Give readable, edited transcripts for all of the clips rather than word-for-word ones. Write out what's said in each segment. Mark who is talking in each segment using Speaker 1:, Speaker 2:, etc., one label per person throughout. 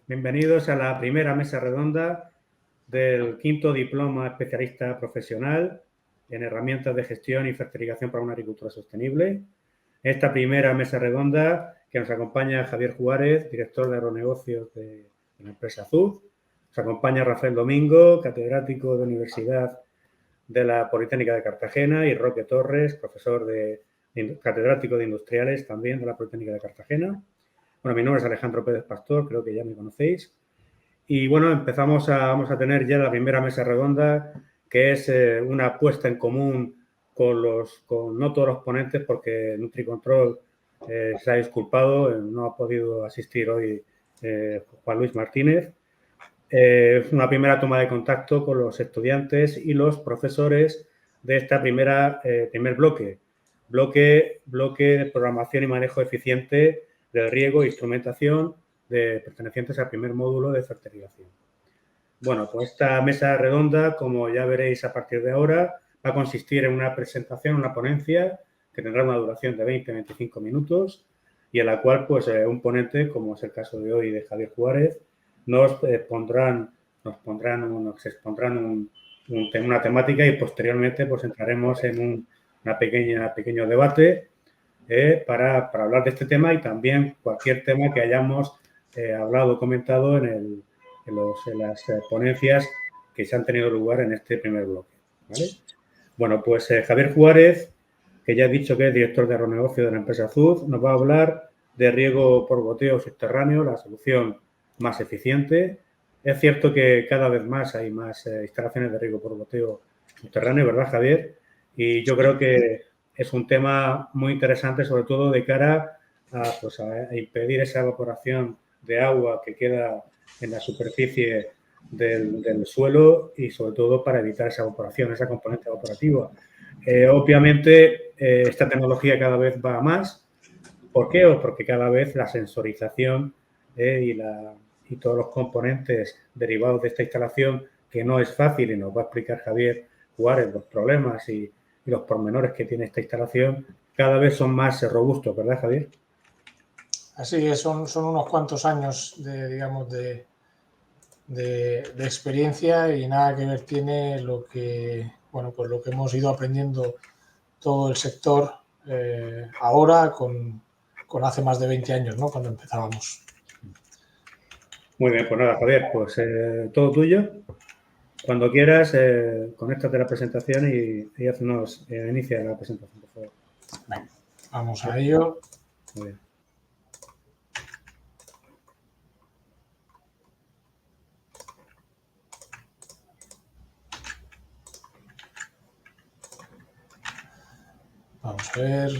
Speaker 1: Bienvenidos a la primera mesa redonda del quinto diploma especialista profesional en herramientas de gestión y fertilización para una agricultura sostenible. Esta primera mesa redonda que nos acompaña Javier Juárez, director de agronegocios de la empresa Azud. Nos acompaña Rafael Domingo, catedrático de Universidad de la Politécnica de Cartagena, y Roque Torres, profesor catedrático de Industriales también de la Politécnica de Cartagena. Bueno, mi nombre es Alejandro Pérez Pastor, creo que ya me conocéis. Y bueno, vamos a tener ya la primera mesa redonda, que es una puesta en común con no todos los ponentes, porque NutriControl se ha disculpado, no ha podido asistir hoy Juan Luis Martínez. Es una primera toma de contacto con los estudiantes y los profesores de esta primer bloque de programación y manejo eficiente del riego e instrumentación pertenecientes al primer módulo de fertilización. Bueno, pues esta mesa redonda, como ya veréis a partir de ahora, va a consistir en una presentación, una ponencia que tendrá una duración de 20-25 minutos y en la cual pues un ponente, como es el caso de hoy de Javier Juárez, nos expondrán una temática y posteriormente pues entraremos en un pequeño debate para hablar de este tema y también cualquier tema que hayamos hablado o comentado en las ponencias que se han tenido lugar en este primer bloque, ¿vale? Bueno, pues Javier Juárez, que ya he dicho que es director de agronegocio de la empresa Azud, nos va a hablar de riego por goteo subterráneo, la solución más eficiente. Es cierto que cada vez más hay más instalaciones de riego por goteo subterráneo, ¿verdad, Javier? Y yo creo que es un tema muy interesante, sobre todo de cara a impedir esa evaporación de agua que queda en la superficie del suelo y sobre todo para evitar esa evaporación, esa componente evaporativa. Obviamente esta tecnología cada vez va a más. ¿Por qué? Porque cada vez la sensorización y todos los componentes derivados de esta instalación, que no es fácil y nos va a explicar Javier Juárez los problemas y los pormenores que tiene esta instalación, cada vez son más robustos, ¿verdad, Javier?
Speaker 2: Así es, son unos cuantos años de experiencia y nada que ver tiene lo que hemos ido aprendiendo todo el sector ahora con hace más de 20 años, ¿no? Cuando empezábamos.
Speaker 1: Muy bien, pues nada, Javier, pues todo tuyo. Cuando quieras, conéctate a la presentación y inicia la presentación, por favor.
Speaker 2: Venga, vamos a ello.
Speaker 1: Muy bien.
Speaker 2: Vamos a ver,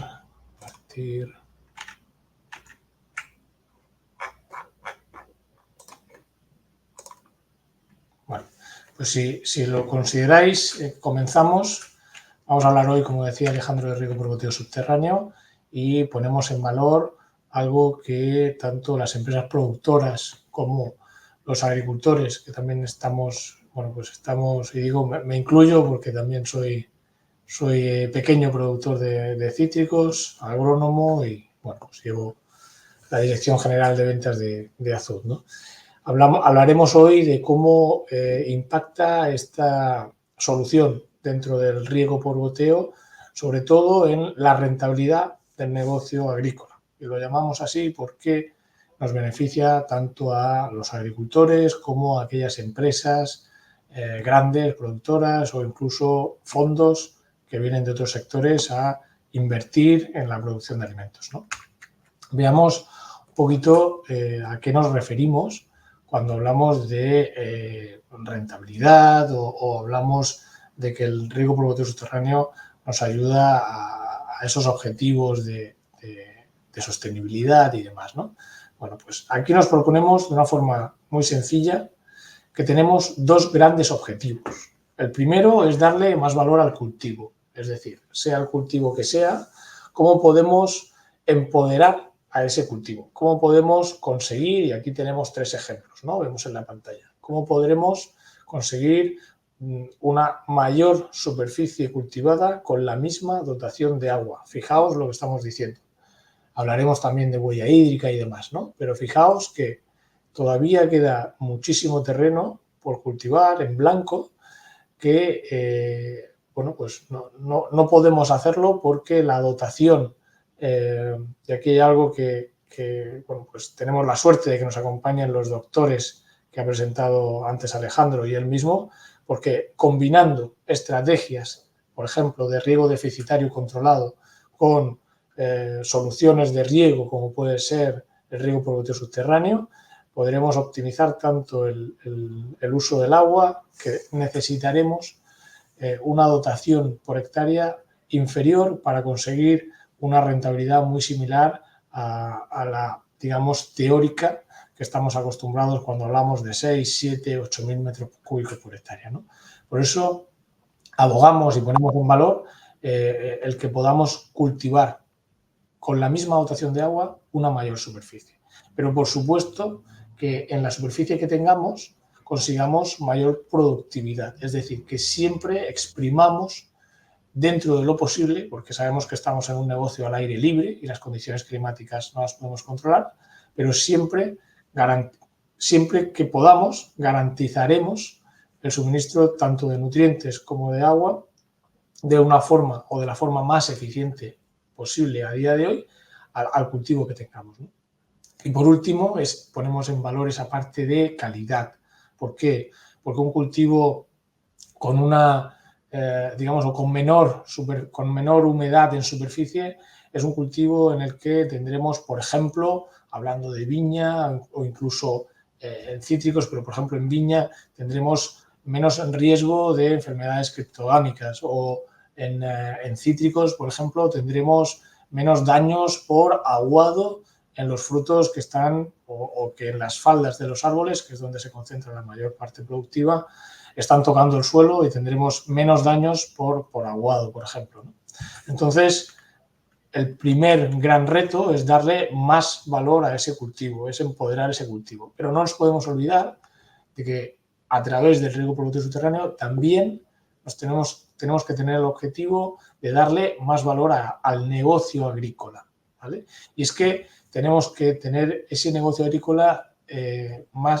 Speaker 2: partir. Bueno, pues si lo consideráis, comenzamos. Vamos a hablar hoy, como decía Alejandro, de riego por goteo subterráneo y ponemos en valor algo que tanto las empresas productoras como los agricultores, que también estamos, y digo, me incluyo porque también soy pequeño productor de cítricos, agrónomo y, pues llevo la Dirección General de Ventas de Azud, ¿no? Hablaremos hoy de cómo impacta esta solución dentro del riego por goteo, sobre todo en la rentabilidad del negocio agrícola. Y lo llamamos así porque nos beneficia tanto a los agricultores como a aquellas empresas grandes, productoras o incluso fondos que vienen de otros sectores a invertir en la producción de alimentos, ¿no? Veamos un poquito a qué nos referimos cuando hablamos de rentabilidad o hablamos de que el riego por goteo subterráneo nos ayuda a esos objetivos de sostenibilidad y demás, ¿no? Bueno, pues aquí nos proponemos de una forma muy sencilla que tenemos dos grandes objetivos. El primero es darle más valor al cultivo, es decir, sea el cultivo que sea, cómo podemos empoderar a ese cultivo, cómo podemos conseguir, y aquí tenemos tres ejemplos, ¿no? Vemos en la pantalla, cómo podremos conseguir una mayor superficie cultivada con la misma dotación de agua. Fijaos lo que estamos diciendo. Hablaremos también de huella hídrica y demás, ¿no? Pero fijaos que todavía queda muchísimo terreno por cultivar en blanco que, bueno, pues no podemos hacerlo porque la dotación, y aquí hay algo que bueno, pues tenemos la suerte de que nos acompañen los doctores que ha presentado antes Alejandro y él mismo, porque combinando estrategias, por ejemplo, de riego deficitario controlado con soluciones de riego como puede ser el riego por goteo subterráneo, podremos optimizar tanto el uso del agua, que necesitaremos una dotación por hectárea inferior para conseguir una rentabilidad muy similar a la, digamos, teórica que estamos acostumbrados cuando hablamos de 6, 7, 8.000 metros cúbicos por hectárea, ¿no? Por eso abogamos y ponemos en valor el que podamos cultivar con la misma dotación de agua una mayor superficie. Pero por supuesto que en la superficie que tengamos consigamos mayor productividad, es decir, que siempre exprimamos dentro de lo posible, porque sabemos que estamos en un negocio al aire libre y las condiciones climáticas no las podemos controlar, pero siempre que podamos garantizaremos el suministro tanto de nutrientes como de agua de una forma o de la forma más eficiente posible a día de hoy al cultivo que tengamos, ¿no? Y por último, ponemos en valor esa parte de calidad. ¿Por qué? Porque un cultivo con una, digamos, o con menor humedad en superficie es un cultivo en el que tendremos, por ejemplo, hablando de viña o incluso en cítricos, pero por ejemplo en viña tendremos menos riesgo de enfermedades criptogámicas, o en cítricos, por ejemplo, tendremos menos daños por aguado en los frutos que están o que en las faldas de los árboles, que es donde se concentra la mayor parte productiva, están tocando el suelo y tendremos menos daños por aguado, por ejemplo, ¿no? Entonces, el primer gran reto es darle más valor a ese cultivo, es empoderar ese cultivo. Pero no nos podemos olvidar de que a través del riego por goteo subterráneo también tenemos que tener el objetivo de darle más valor al negocio agrícola, ¿vale? Y es que tenemos que tener ese negocio agrícola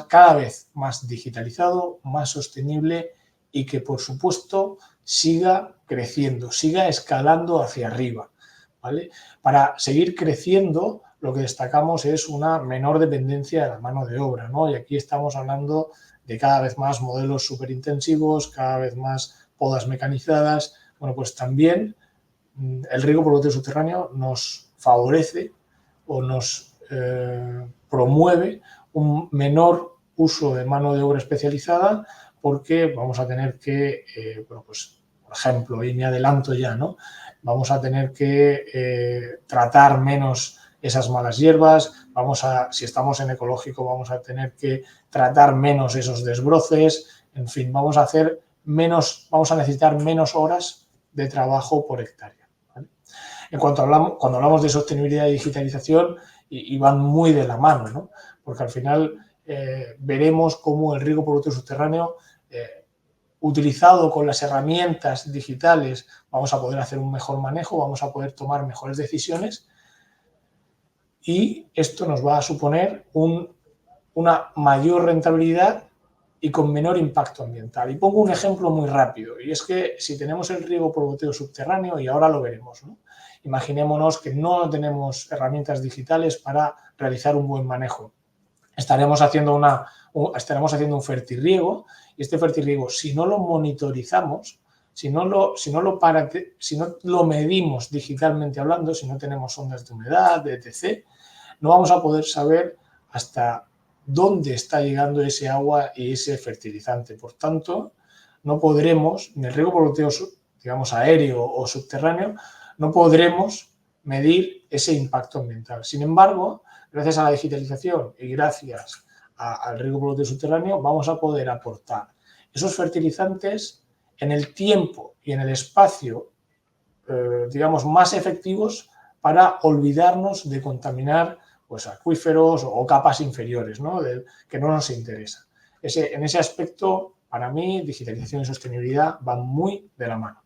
Speaker 2: cada vez más digitalizado, más sostenible y que, por supuesto, siga creciendo, siga escalando hacia arriba, ¿vale? Para seguir creciendo, lo que destacamos es una menor dependencia de la mano de obra, ¿no? Y aquí estamos hablando de cada vez más modelos superintensivos, cada vez más podas mecanizadas. Bueno, pues también el riego por goteo subterráneo nos favorece o nos promueve un menor uso de mano de obra especializada, porque vamos a tener que, bueno, pues, por ejemplo, y me adelanto ya, ¿no? Vamos a tener que tratar menos esas malas hierbas, si estamos en ecológico, vamos a tener que tratar menos esos desbroces, en fin, vamos a necesitar menos horas de trabajo por hectárea, ¿vale? Cuando hablamos de sostenibilidad y digitalización, y van muy de la mano, ¿no? Porque al final veremos cómo el riego por goteo subterráneo, utilizado con las herramientas digitales, vamos a poder hacer un mejor manejo, vamos a poder tomar mejores decisiones, y esto nos va a suponer una mayor rentabilidad y con menor impacto ambiental. Y pongo un ejemplo muy rápido, y es que si tenemos el riego por goteo subterráneo, y ahora lo veremos, ¿no? Imaginémonos que no tenemos herramientas digitales para realizar un buen manejo. Estaremos haciendo un fertirriego, y este fertirriego, si no lo monitorizamos, si no lo medimos digitalmente hablando, si no tenemos ondas de humedad, etc., no vamos a poder saber hasta dónde está llegando ese agua y ese fertilizante. Por tanto, no podremos, en el riego por goteo, digamos, aéreo o subterráneo, no podremos medir ese impacto ambiental. Sin embargo, gracias a la digitalización y gracias al riego por goteo subterráneo, vamos a poder aportar esos fertilizantes en el tiempo y en el espacio, digamos, más efectivos para olvidarnos de contaminar, pues, acuíferos o capas inferiores, ¿no? Que no nos interesa. En ese aspecto, para mí, digitalización y sostenibilidad van muy de la mano.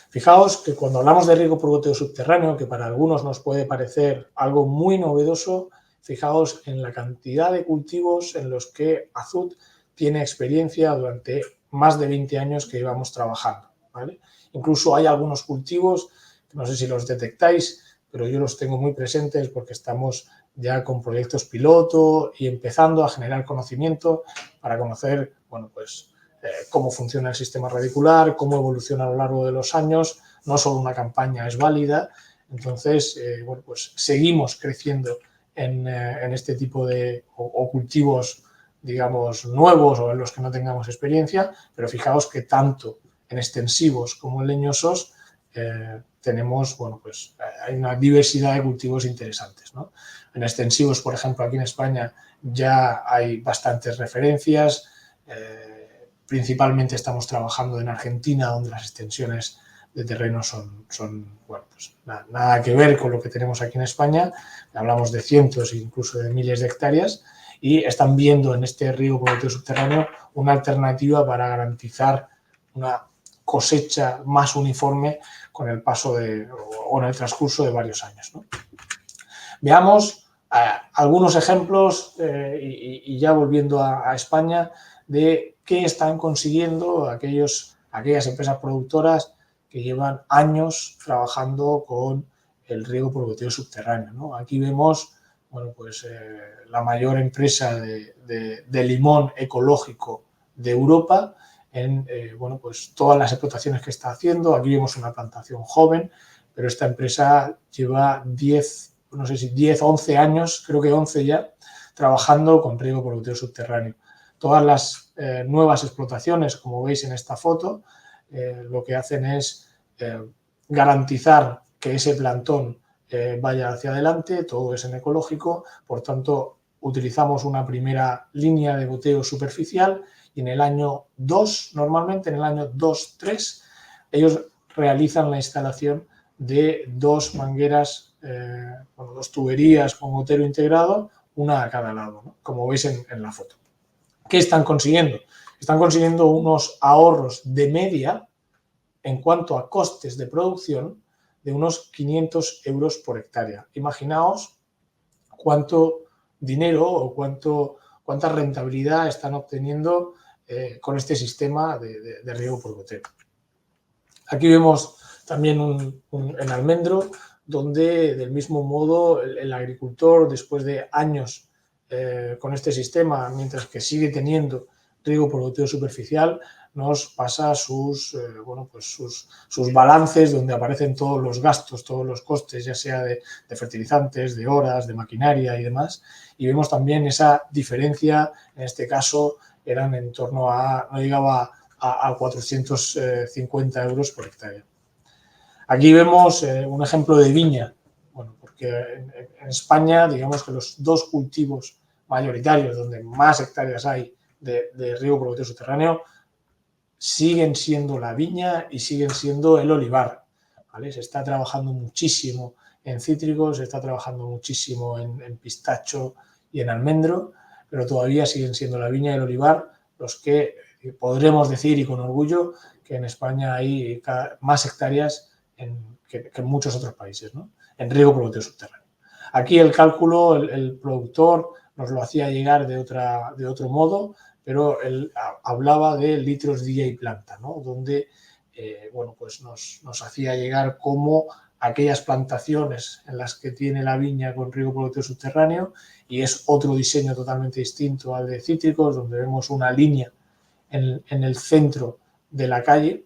Speaker 2: Fijaos que cuando hablamos de riego por goteo subterráneo, que para algunos nos puede parecer algo muy novedoso, fijaos en la cantidad de cultivos en los que Azud tiene experiencia durante más de 20 años que llevamos trabajando, ¿vale? Incluso hay algunos cultivos, no sé si los detectáis, pero yo los tengo muy presentes porque estamos ya con proyectos piloto y empezando a generar conocimiento para conocer, bueno, pues cómo funciona el sistema radicular, cómo evoluciona a lo largo de los años. No solo una campaña es válida. Entonces, bueno, pues seguimos creciendo en este tipo de o cultivos, digamos, nuevos o en los que no tengamos experiencia, pero fijaos que tanto en extensivos como en leñosos tenemos, bueno, pues hay una diversidad de cultivos interesantes, ¿no? En extensivos, por ejemplo, aquí en España ya hay bastantes referencias, principalmente estamos trabajando en Argentina, donde las extensiones de terreno son bueno, pues nada que ver con lo que tenemos aquí en España. Hablamos de cientos e incluso de miles de hectáreas y están viendo en este riego por goteo subterráneo una alternativa para garantizar una cosecha más uniforme con el paso o en el transcurso de varios años, ¿no? Veamos algunos ejemplos y ya volviendo a España de qué están consiguiendo aquellas empresas productoras que llevan años trabajando con el riego por goteo subterráneo, ¿no? Aquí vemos, bueno, pues la mayor empresa de limón ecológico de Europa en bueno, pues todas las explotaciones que está haciendo. Aquí vemos una plantación joven, pero esta empresa lleva 10, 11 años, creo que 11 ya, trabajando con riego por goteo subterráneo. Todas las nuevas explotaciones, como veis en esta foto, lo que hacen es garantizar que ese plantón vaya hacia adelante, todo es en ecológico, por tanto utilizamos una primera línea de goteo superficial y en el año 2, normalmente en el año 2-3, ellos realizan la instalación de dos mangueras, bueno, dos tuberías con gotero integrado, una a cada lado, ¿no? Como veis en la foto. ¿Qué están consiguiendo? Están consiguiendo unos ahorros de media en cuanto a costes de producción de unos 500 euros por hectárea. Imaginaos cuánto dinero o cuánta rentabilidad están obteniendo con este sistema de riego por goteo. Aquí vemos también en almendro, donde del mismo modo el agricultor, después de años con este sistema, mientras que sigue teniendo riego por goteo superficial, nos pasa bueno, pues sus balances donde aparecen todos los gastos, todos los costes, ya sea de fertilizantes, de horas, de maquinaria y demás. Y vemos también esa diferencia, en este caso eran en torno no llegaba a 450 euros por hectárea. Aquí vemos un ejemplo de viña, bueno, porque en España, digamos que los dos cultivos mayoritarios donde más hectáreas hay de riego por goteo subterráneo siguen siendo la viña y siguen siendo el olivar, ¿vale? Se está trabajando muchísimo en cítricos, se está trabajando muchísimo en pistacho y en almendro, pero todavía siguen siendo la viña y el olivar los que podremos decir y con orgullo que en España hay más hectáreas que en muchos otros países, ¿no? En riego por goteo subterráneo. Aquí el cálculo, el productor nos lo hacía llegar de otro modo, pero él hablaba de litros día y planta, ¿no? Donde bueno, pues nos hacía llegar cómo aquellas plantaciones en las que tiene la viña con riego por goteo subterráneo, y es otro diseño totalmente distinto al de cítricos, donde vemos una línea en el centro de la calle.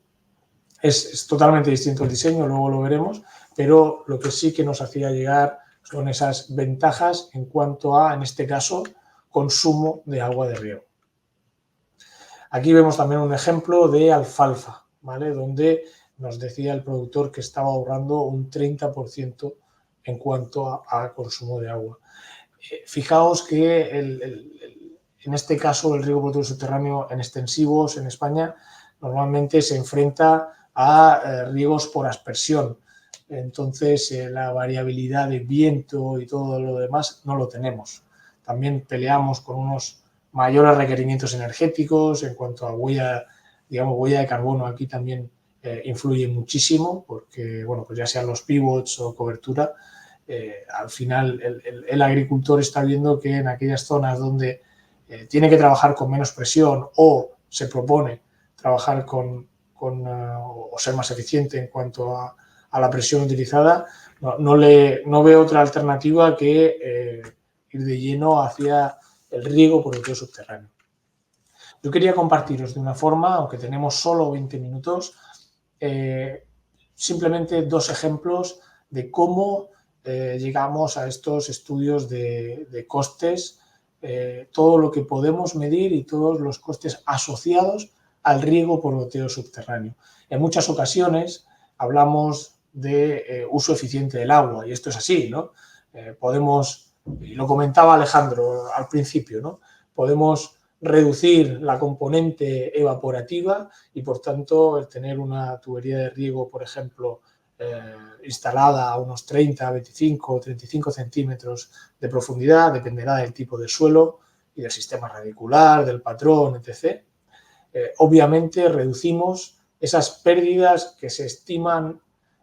Speaker 2: Es totalmente distinto el diseño, luego lo veremos, pero lo que sí que nos hacía llegar son esas ventajas en cuanto a, en este caso, consumo de agua de riego. Aquí vemos también un ejemplo de alfalfa, ¿vale? Donde nos decía el productor que estaba ahorrando un 30% en cuanto a consumo de agua. Fijaos que en este caso el riego por goteo subterráneo en extensivos en España normalmente se enfrenta a riegos por aspersión. Entonces la variabilidad de viento y todo lo demás no lo tenemos. También peleamos con unos mayores requerimientos energéticos en cuanto a huella de carbono. Aquí también influye muchísimo porque, bueno, pues ya sean los pivots o cobertura, al final el agricultor está viendo que en aquellas zonas donde tiene que trabajar con menos presión o se propone trabajar o ser más eficiente en cuanto a la presión utilizada, no veo otra alternativa que ir de lleno hacia el riego por goteo subterráneo. Yo quería compartiros de una forma, aunque tenemos solo 20 minutos, simplemente 2 ejemplos de cómo llegamos a estos estudios de costes, todo lo que podemos medir y todos los costes asociados al riego por goteo subterráneo. En muchas ocasiones hablamos de uso eficiente del agua, y esto es así, ¿no? Podemos, y lo comentaba Alejandro al principio, ¿no? Podemos reducir la componente evaporativa y, por tanto, el tener una tubería de riego, por ejemplo, instalada a unos 30, 25 o 35 centímetros de profundidad, dependerá del tipo de suelo y del sistema radicular, del patrón, etc. Obviamente reducimos esas pérdidas que se estiman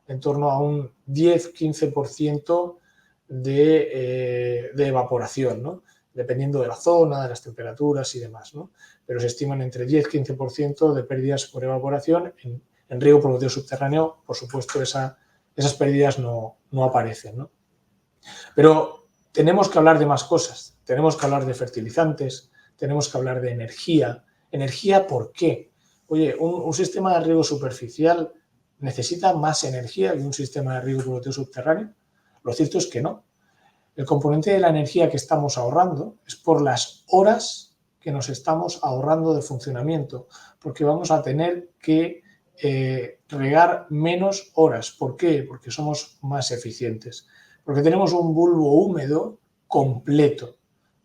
Speaker 2: en torno a un 10-15% de evaporación, ¿no? Dependiendo de la zona, de las temperaturas y demás, ¿no? Pero se estiman entre 10-15% de pérdidas por evaporación. En riego por goteo subterráneo, por supuesto, esas pérdidas no aparecen, ¿no? Pero tenemos que hablar de más cosas. Tenemos que hablar de fertilizantes, tenemos que hablar de energía. ¿Energía por qué? Oye, un sistema de riego superficial necesita más energía que un sistema de riego por goteo subterráneo. Lo cierto es que no. El componente de la energía que estamos ahorrando es por las horas que nos estamos ahorrando de funcionamiento, porque vamos a tener que regar menos horas. ¿Por qué? Porque somos más eficientes. Porque tenemos un bulbo húmedo completo.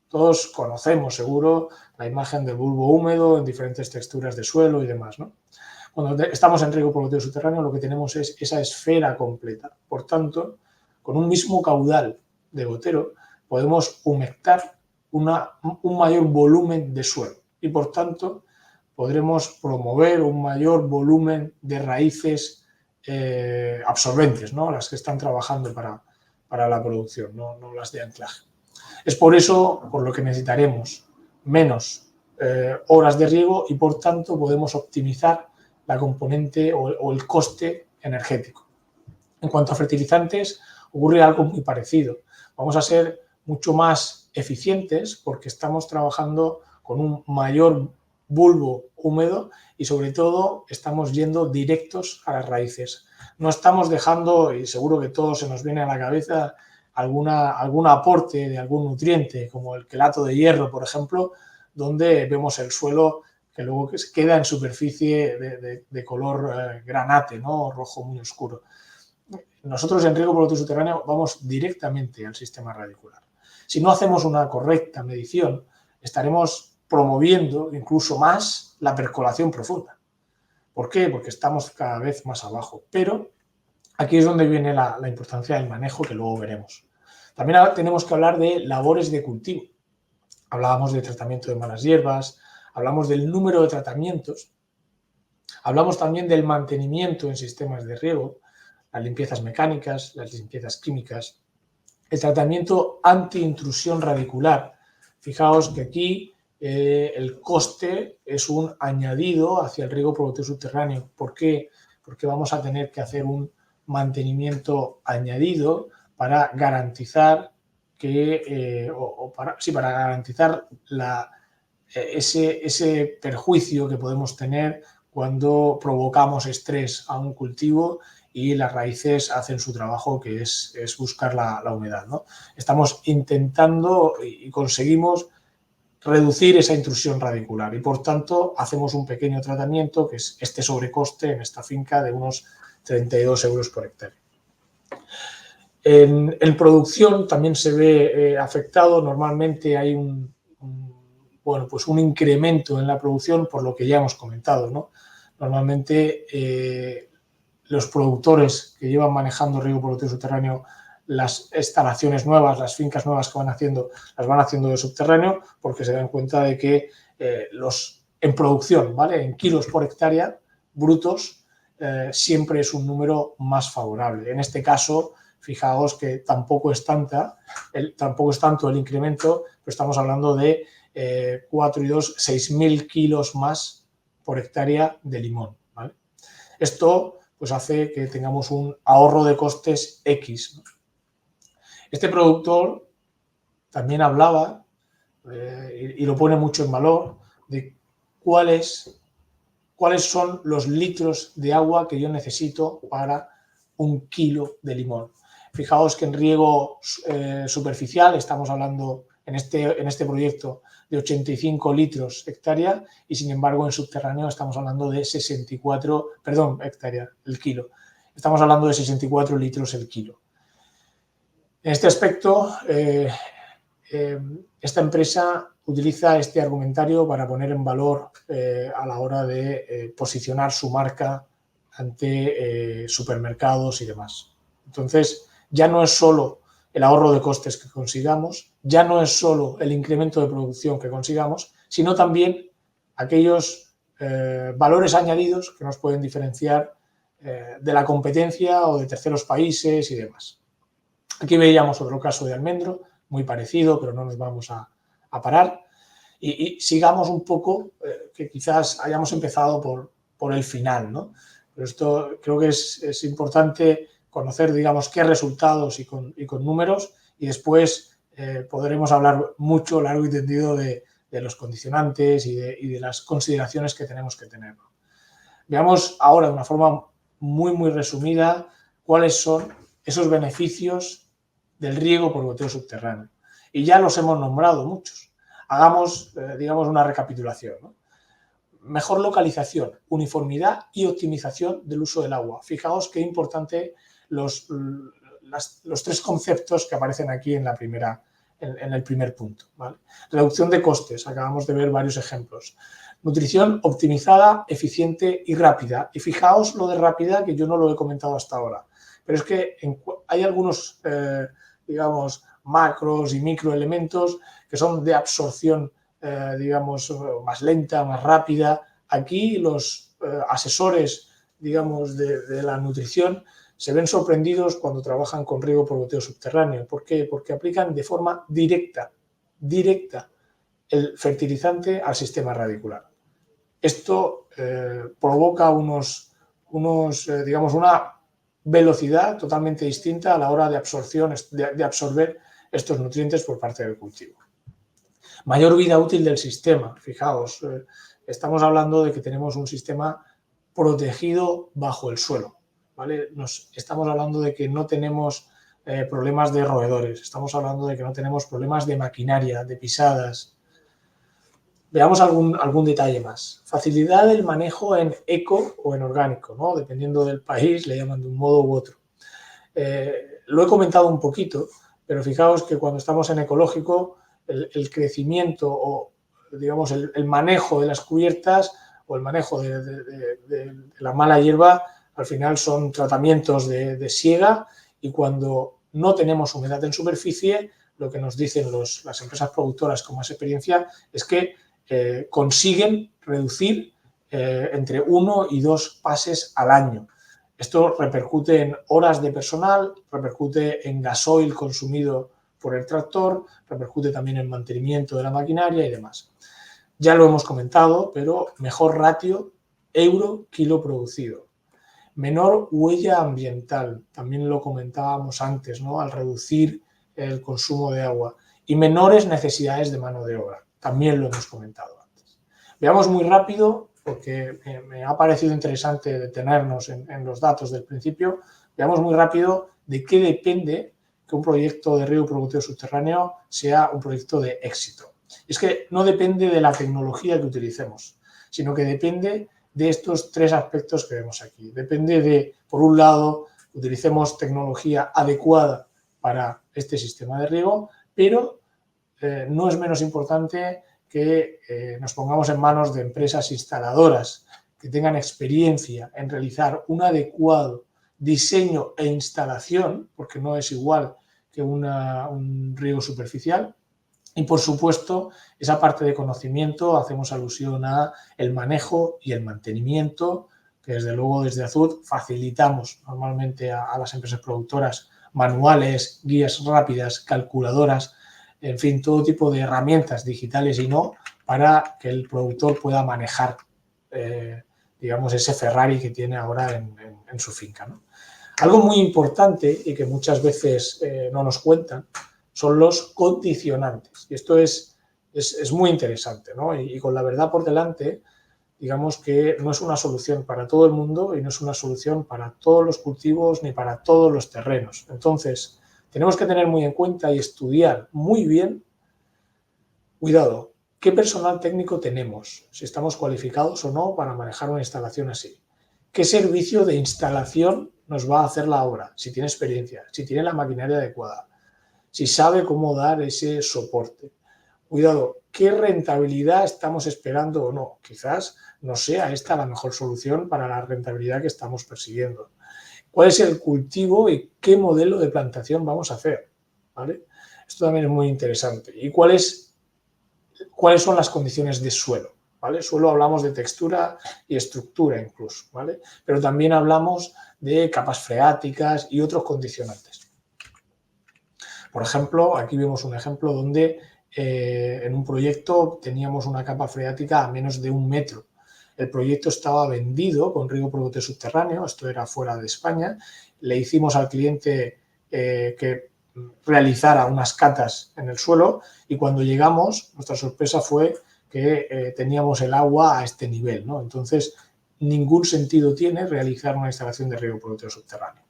Speaker 2: Todos conocemos, seguro, la imagen del bulbo húmedo en diferentes texturas de suelo y demás, ¿no? Cuando estamos en riego por goteo subterráneo, lo que tenemos es esa esfera completa. Por tanto, con un mismo caudal de gotero podemos humectar un mayor volumen de suelo y, por tanto, podremos promover un mayor volumen de raíces absorbentes, ¿no? Las que están trabajando para la producción, no las de anclaje. Es por eso por lo que necesitaremos menos horas de riego y, por tanto, podemos optimizar la componente o el coste energético. En cuanto a fertilizantes, ocurre algo muy parecido. Vamos a ser mucho más eficientes porque estamos trabajando con un mayor bulbo húmedo y, sobre todo, estamos yendo directos a las raíces. No estamos dejando, y seguro que todo se nos viene a la cabeza, algún aporte de algún nutriente, como el quelato de hierro, por ejemplo, donde vemos el suelo que luego queda en superficie de color granate, ¿no? Rojo muy oscuro. Nosotros en riego por goteo subterráneo vamos directamente al sistema radicular. Si no hacemos una correcta medición, estaremos promoviendo incluso más la percolación profunda. ¿Por qué? Porque estamos cada vez más abajo. Pero aquí es donde viene la importancia del manejo, que luego veremos. También tenemos que hablar de labores de cultivo. Hablábamos de tratamiento de malas hierbas, hablamos del número de tratamientos, hablamos también del mantenimiento en sistemas de riego, las limpiezas mecánicas, las limpiezas químicas, el tratamiento anti-intrusión radicular. Fijaos que aquí el coste es un añadido hacia el riego por goteo subterráneo. ¿Por qué? Porque vamos a tener que hacer un mantenimiento añadido para garantizar para garantizar ese perjuicio que podemos tener cuando provocamos estrés a un cultivo y las raíces hacen su trabajo, que es buscar la humedad, ¿no? Estamos intentando y conseguimos reducir esa intrusión radicular y, por tanto, hacemos un pequeño tratamiento, que es este sobrecoste en esta finca de unos 32 euros por hectárea. En producción también se ve afectado. Normalmente hay un incremento en la producción por lo que ya hemos comentado, ¿no? Normalmente los productores que llevan manejando riego por goteo subterráneo, las instalaciones nuevas, las fincas nuevas que van haciendo, las van haciendo de subterráneo porque se dan cuenta de que en producción, ¿vale? En kilos por hectárea brutos, siempre es un número más favorable. En este caso, Fijaos que tampoco es tanto el incremento, pero estamos hablando de 4 y 2, 6.000 kilos más por hectárea de limón, ¿vale? Esto pues hace que tengamos un ahorro de costes X, ¿no? Este productor también hablaba, y lo pone mucho en valor, de cuáles son los litros de agua que yo necesito para 1 kilo de limón. Fijaos que en riego superficial estamos hablando en este proyecto de 85 litros hectárea y sin embargo en subterráneo estamos hablando de 64, perdón, hectárea, el kilo. Estamos hablando de 64 litros el kilo. En este aspecto, esta empresa utiliza este argumentario para poner en valor a la hora de posicionar su marca ante supermercados y demás. Entonces, ya no es solo el ahorro de costes que consigamos, ya no es solo el incremento de producción que consigamos, sino también aquellos valores añadidos que nos pueden diferenciar de la competencia o de terceros países y demás. Aquí veíamos otro caso de almendro, muy parecido, pero no nos vamos a parar. Y sigamos un poco, que quizás hayamos empezado por el final, ¿no? Pero esto creo que es importante conocer, digamos, qué resultados y con números, y después podremos hablar mucho, largo y tendido de los condicionantes y de las consideraciones que tenemos que tener, ¿no? Veamos ahora de una forma muy resumida cuáles son esos beneficios del riego por goteo subterráneo. Y ya los hemos nombrado muchos. Hagamos, digamos, una recapitulación, ¿no? Mejor localización, uniformidad y optimización del uso del agua. Fijaos qué importante los 3 conceptos que aparecen aquí en el primer punto, ¿vale? Reducción de costes, acabamos de ver varios ejemplos. Nutrición optimizada, eficiente y rápida. Y fijaos lo de rápida, que yo no lo he comentado hasta ahora. Pero es que hay algunos, digamos, macros y microelementos que son de absorción, digamos, más lenta, más rápida. Aquí los asesores, digamos, de la nutrición se ven sorprendidos cuando trabajan con riego por goteo subterráneo. ¿Por qué? Porque aplican de forma directa el fertilizante al sistema radicular. Esto provoca digamos, una velocidad totalmente distinta a la hora de absorber estos nutrientes por parte del cultivo. Mayor vida útil del sistema. Fijaos, estamos hablando de que tenemos un sistema protegido bajo el suelo, ¿vale? Estamos hablando de que no tenemos problemas de roedores, estamos hablando de que no tenemos problemas de maquinaria, de pisadas. Veamos algún detalle más. Facilidad del manejo en eco o en orgánico, ¿no? Dependiendo del país, le llaman de un modo u otro. Lo he comentado un poquito, pero fijaos que cuando estamos en ecológico, el crecimiento o, digamos, el manejo de las cubiertas o el manejo de la mala hierba, al final son tratamientos de siega, y cuando no tenemos humedad en superficie, lo que nos dicen las empresas productoras con más experiencia es que consiguen reducir entre 1 y 2 pases al año. Esto repercute en horas de personal, repercute en gasoil consumido por el tractor, repercute también en mantenimiento de la maquinaria y demás. Ya lo hemos comentado, pero mejor ratio euro-kilo producido. Menor huella ambiental, también lo comentábamos antes, ¿no? Al reducir el consumo de agua. Y menores necesidades de mano de obra, también lo hemos comentado antes. Veamos muy rápido, porque me ha parecido interesante detenernos en los datos del principio. Veamos muy rápido de qué depende que un proyecto de riego por goteo subterráneo sea un proyecto de éxito. Es que no depende de la tecnología que utilicemos, sino que depende de estos 3 aspectos que vemos aquí. Depende de, por un lado, utilicemos tecnología adecuada para este sistema de riego, pero no es menos importante que nos pongamos en manos de empresas instaladoras que tengan experiencia en realizar un adecuado diseño e instalación, porque no es igual que un riego superficial. Y, por supuesto, esa parte de conocimiento, hacemos alusión a el manejo y el mantenimiento, que desde luego desde Azud facilitamos normalmente a las empresas productoras manuales, guías rápidas, calculadoras, en fin, todo tipo de herramientas digitales y no, para que el productor pueda manejar, digamos, ese Ferrari que tiene ahora en su finca, ¿no? Algo muy importante y que muchas veces no nos cuentan son los condicionantes. Y esto es muy interesante, ¿no? Y con la verdad por delante, digamos que no es una solución para todo el mundo y no es una solución para todos los cultivos ni para todos los terrenos. Entonces, tenemos que tener muy en cuenta y estudiar muy bien, cuidado, qué personal técnico tenemos, si estamos cualificados o no para manejar una instalación así. ¿Qué servicio de instalación nos va a hacer la obra? Si tiene experiencia, si tiene la maquinaria adecuada, si sabe cómo dar ese soporte. Cuidado, ¿qué rentabilidad estamos esperando o no? Quizás no sea esta la mejor solución para la rentabilidad que estamos persiguiendo. ¿Cuál es el cultivo y qué modelo de plantación vamos a hacer? ¿Vale? Esto también es muy interesante. ¿Y cuáles son las condiciones de suelo? ¿Vale? Suelo hablamos de textura y estructura incluso, ¿vale? Pero también hablamos de capas freáticas y otros condicionantes. Por ejemplo, aquí vemos un ejemplo donde en un proyecto teníamos una capa freática a menos de 1 metro. El proyecto estaba vendido con riego por goteo subterráneo, esto era fuera de España. Le hicimos al cliente que realizara unas catas en el suelo y cuando llegamos, nuestra sorpresa fue que teníamos el agua a este nivel, ¿no? Entonces, ningún sentido tiene realizar una instalación de riego por goteo subterráneo.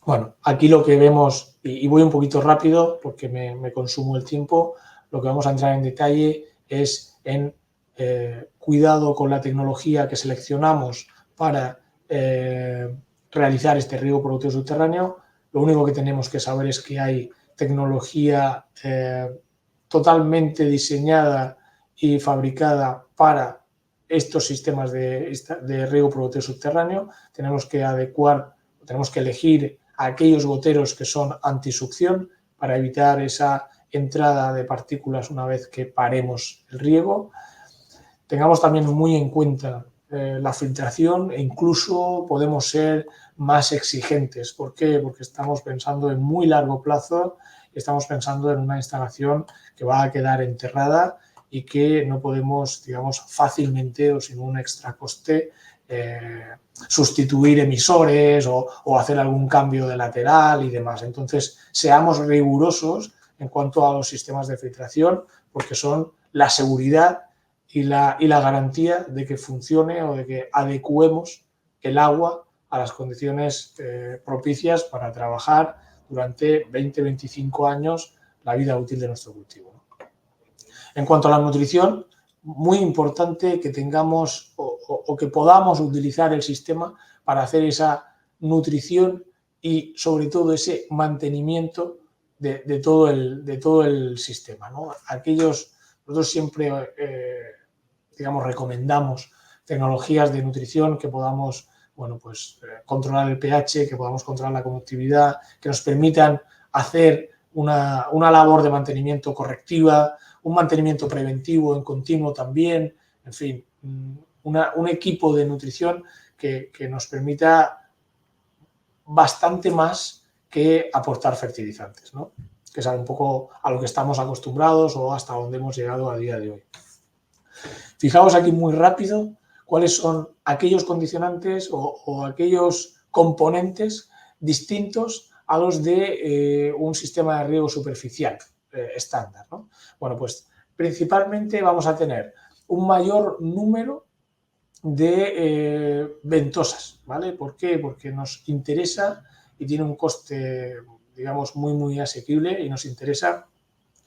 Speaker 2: Bueno, aquí lo que vemos, y voy un poquito rápido porque me consumo el tiempo, lo que vamos a entrar en detalle es en cuidado con la tecnología que seleccionamos para realizar este riego por goteo subterráneo. Lo único que tenemos que saber es que hay tecnología totalmente diseñada y fabricada para estos sistemas de riego por goteo subterráneo. Tenemos que adecuar, tenemos que elegir a aquellos goteros que son antisucción para evitar esa entrada de partículas una vez que paremos el riego. Tengamos también muy en cuenta la filtración e incluso podemos ser más exigentes. ¿Por qué? Porque estamos pensando en muy largo plazo y estamos pensando en una instalación que va a quedar enterrada y que no podemos, digamos, fácilmente o sin un extra coste sustituir emisores o hacer algún cambio de lateral y demás. Entonces, seamos rigurosos en cuanto a los sistemas de filtración porque son la seguridad y la garantía de que funcione o de que adecuemos el agua a las condiciones propicias para trabajar durante 20-25 años la vida útil de nuestro cultivo. En cuanto a la nutrición, muy importante que tengamos o que podamos utilizar el sistema para hacer esa nutrición y sobre todo ese mantenimiento de todo el sistema, ¿no? Nosotros siempre digamos, recomendamos tecnologías de nutrición que podamos, bueno, pues, controlar el pH, que podamos controlar la conductividad, que nos permitan hacer una labor de mantenimiento correctiva, un mantenimiento preventivo en continuo también, en fin, un equipo de nutrición que nos permita bastante más que aportar fertilizantes, ¿no? Que es un poco a lo que estamos acostumbrados o hasta donde hemos llegado a día de hoy. Fijaos aquí muy rápido cuáles son aquellos condicionantes o aquellos componentes distintos a los de un sistema de riego superficial estándar, ¿no? Bueno, pues principalmente vamos a tener un mayor número de ventosas, ¿vale? ¿Por qué? Porque nos interesa y tiene un coste, digamos, muy asequible y nos interesa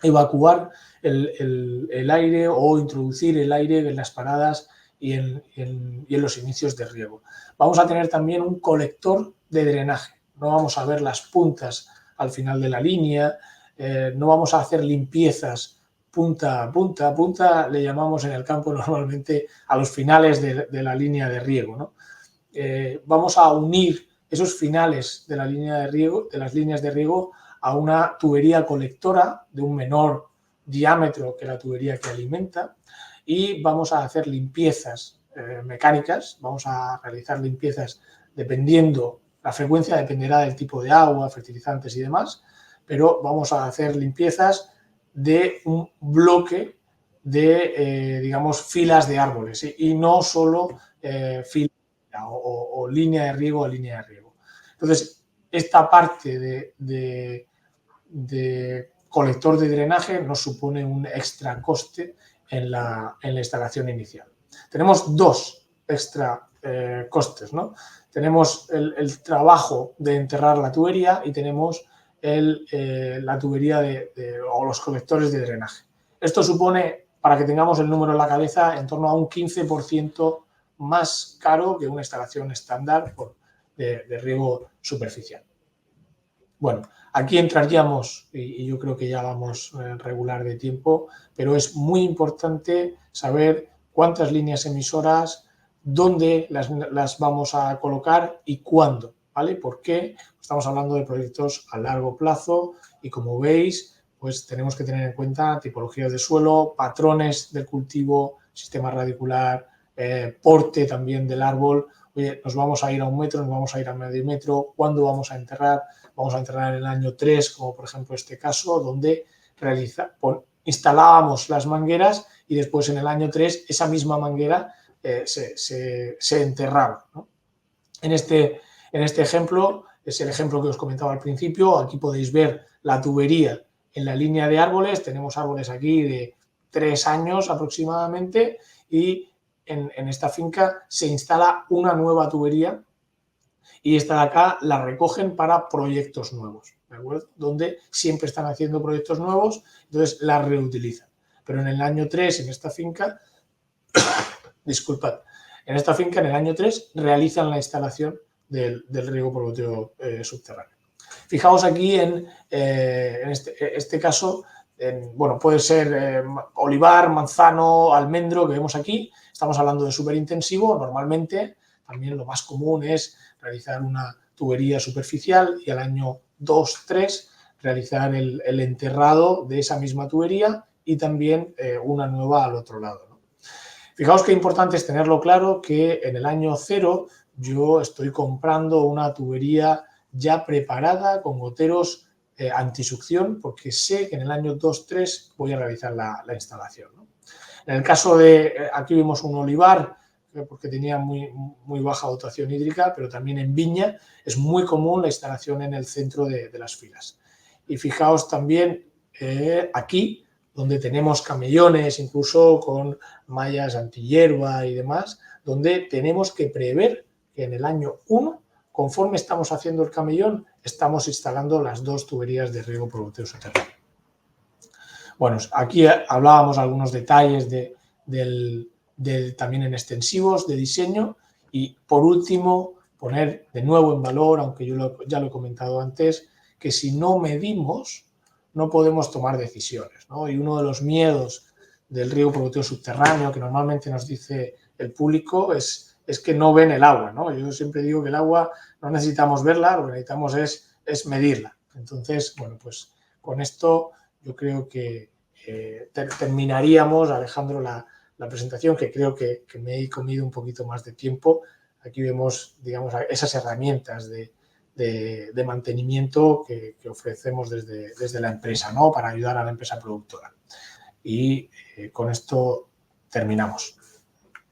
Speaker 2: evacuar el aire o introducir el aire en las paradas y en los inicios de riego. Vamos a tener también un colector de drenaje. No vamos a ver las puntas al final de la línea, no vamos a hacer limpiezas punta a punta. Punta le llamamos en el campo normalmente a los finales de la línea de riego, ¿no? Vamos a unir esos finales de la línea de riego, de las líneas de riego, a una tubería colectora de un menor diámetro que la tubería que alimenta y vamos a hacer limpiezas mecánicas, vamos a realizar limpiezas dependiendo La frecuencia dependerá del tipo de agua, fertilizantes y demás, pero vamos a hacer limpiezas de un bloque de, digamos, filas de árboles y no solo filas o línea de riego a línea de riego. Entonces, esta parte de colector de drenaje nos supone un extra coste en la instalación inicial. Tenemos dos extra costes, ¿no? Tenemos el trabajo de enterrar la tubería y tenemos la tubería o los colectores de drenaje. Esto supone, para que tengamos el número en la cabeza, en torno a un 15% más caro que una instalación estándar de riego superficial. Bueno, aquí entraríamos, y yo creo que ya vamos regular de tiempo, pero es muy importante saber cuántas líneas emisoras, dónde las vamos a colocar y cuándo, ¿vale? ¿Por qué? Estamos hablando de proyectos a largo plazo y, como veis, pues tenemos que tener en cuenta tipologías de suelo, patrones del cultivo, sistema radicular, porte también del árbol. Oye, nos vamos a ir a 1 metro, nos vamos a ir a medio metro, ¿cuándo vamos a enterrar? Vamos a enterrar en el año 3, como por ejemplo este caso, donde instalábamos las mangueras y después en el año 3 esa misma manguera se enterraba, ¿no? En este ejemplo, es el ejemplo que os comentaba al principio. Aquí podéis ver la tubería en la línea de árboles. Tenemos árboles aquí de 3 años aproximadamente y en esta finca se instala una nueva tubería y esta de acá la recogen para proyectos nuevos, ¿de acuerdo? Donde siempre están haciendo proyectos nuevos, entonces la reutilizan. Pero en el año 3, en esta finca, disculpad, en esta finca en el año 3 realizan la instalación del riego por goteo subterráneo. Fijaos aquí en este caso, bueno, puede ser olivar, manzano, almendro, que vemos aquí. Estamos hablando de superintensivo. Normalmente también lo más común es realizar una tubería superficial y al año 2-3 realizar el enterrado de esa misma tubería y también una nueva al otro lado, ¿no? Fijaos qué importante es tenerlo claro que en el año 0 yo estoy comprando una tubería ya preparada con goteros antisucción, porque sé que en el año 2-3 voy a realizar la instalación, ¿no? En el caso de, aquí vimos un olivar, porque tenía muy baja dotación hídrica, pero también en viña es muy común la instalación en el centro de las filas. Y fijaos también aquí, donde tenemos camellones, incluso con mallas antihierba y demás, donde tenemos que prever que en el año 1, conforme estamos haciendo el camellón, estamos instalando las 2 tuberías de riego por goteo subterráneo. Bueno, aquí hablábamos algunos detalles también en extensivos de diseño y, por último, poner de nuevo en valor, aunque yo ya lo he comentado antes, que si no medimos no podemos tomar decisiones, ¿no? Y uno de los miedos del riego por goteo subterráneo que normalmente nos dice el público es que no ven el agua, ¿no? Yo siempre digo que el agua no necesitamos verla, lo que necesitamos es medirla. Entonces, bueno, pues con esto yo creo que terminaríamos, Alejandro, la presentación, que creo que me he comido un poquito más de tiempo. Aquí vemos, digamos, esas herramientas de mantenimiento que ofrecemos desde la empresa, ¿no? Para ayudar a la empresa productora. Y con esto terminamos.